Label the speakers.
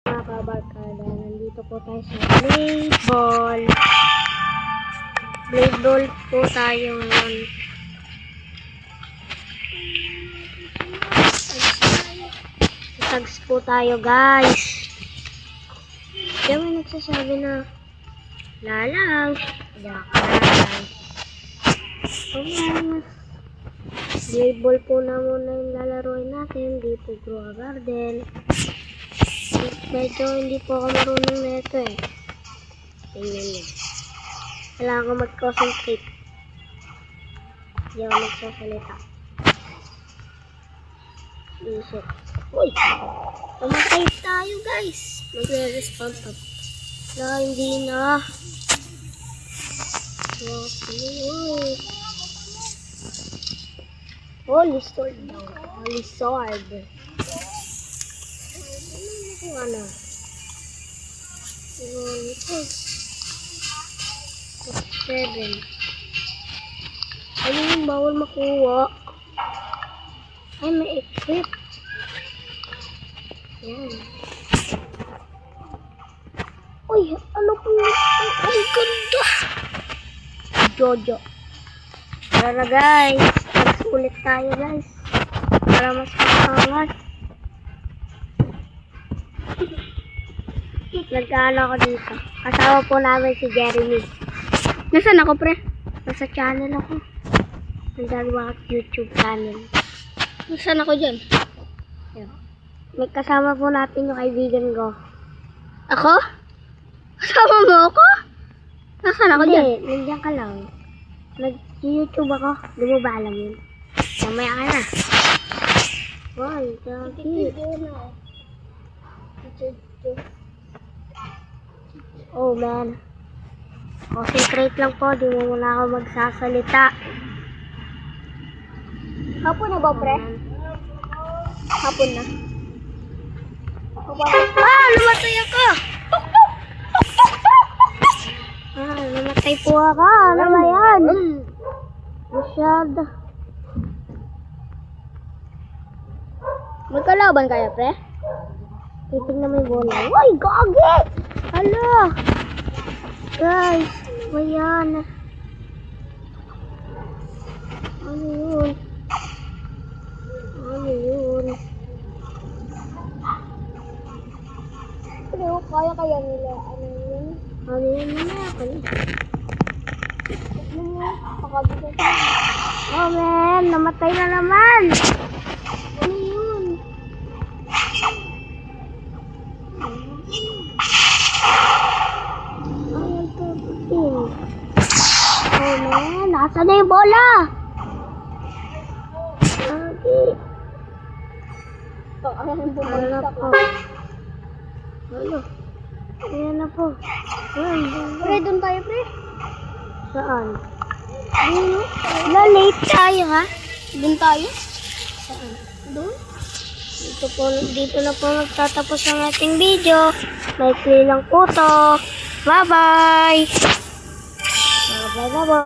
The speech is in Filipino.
Speaker 1: Mga kabarkada, nandito po tayo sa blade ball. Blade ball po tayo ngayon. Tags po tayo, guys. Kaya may nagsasabi na lalang. Blade ball po na muna yung lalaroin natin. Dito grow a garden. Medyo hindi po ako marunong na ito eh. Tingnan nyo. Kailangan ko mag-concentrate. Hindi ako magsasalita. Isip. Uy! Namatay tayo, guys. Magre-respawn pa. Wala, hindi na. Okay. Holy sword daw. Holy sword. Ano? Ito. 7. Ano yung bawal makuha? Ay, may equip. Yan. Uy, ano po? Ang ganda. Jojo. Tara na, guys. Ulit tayo, guys. Para mas makangas. Nagkaano ako dito. Kasama po namin si Jeremy. Nasaan ako, pre? Nasa channel ako. Nagdalawa at YouTube channel. Nasaan ako dyan? May kasama po natin yung kaibigan ko. Ako? Kasama mo ako? Nasaan ako dyan? Hindi, nandiyan ka lang. Nag-YouTube ako. Di mo ba alam yun? Mamaya ka na. Wow, cute. Oh man. Concentrate lang po. Di mo muna ako magsasalita. Hapon na ba, pre? Hapon na. Namatay ako! Namatay po ako. Ano ba yan? Masyado. Magkalaban kaya, pre? Titignan mo yung bola. Uy, gagi! Hala! Guys, ano yan? Ano yun? Ano yun? Pero kaya nila. Ano yun? Ano yun na? Ano yun? Oh man, namatay na naman! Ano yun? Oh man, nasa na yung bola? Okay. Ano na po? Ano? Ayan na po. Pre, doon tayo, pre. Saan? Late tayo, ha? Doon tayo? Saan? Doon? Dito na po magtatapos ang ating video. Maikli lang po to. Bye-bye! Bye-bye na po.